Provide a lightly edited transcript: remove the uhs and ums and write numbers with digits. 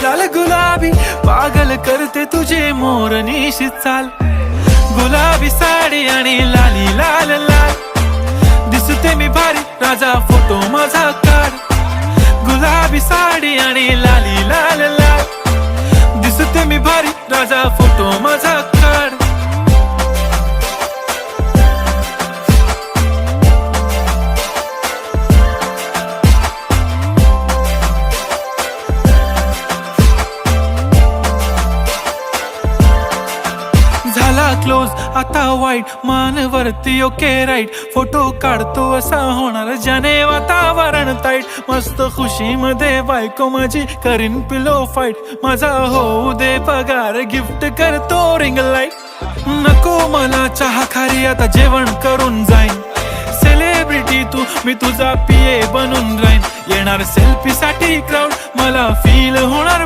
लाल गुलाबी पागल करते तुझे मोरनीशी चाल, गुलाबी साडी आणि लाली लाल लाल, दिसते मी भारी राजा फोटो माझा काढ, गुलाबी साडी आणि लाली लाल लाल, दिसते मी भारी राजा फोटो माझा काढ. झाला क्लोज आता वाईट मानवरती ओके राईट, फोटो काढतो असा होणार ज्याने वातावरण ताईट, मस्त खुशी मध्ये बायको माझी करीन पिलो फाईट, माझा होऊ दे पगार गिफ्ट करतो रिंग लाईट, नको मला चहा खारी आता जेवण करून जाईन, सेलिब्रिटी तू मी तुझा पिये बनून राहीन, येणार सेल्फी साठी क्राऊड मला फील होणार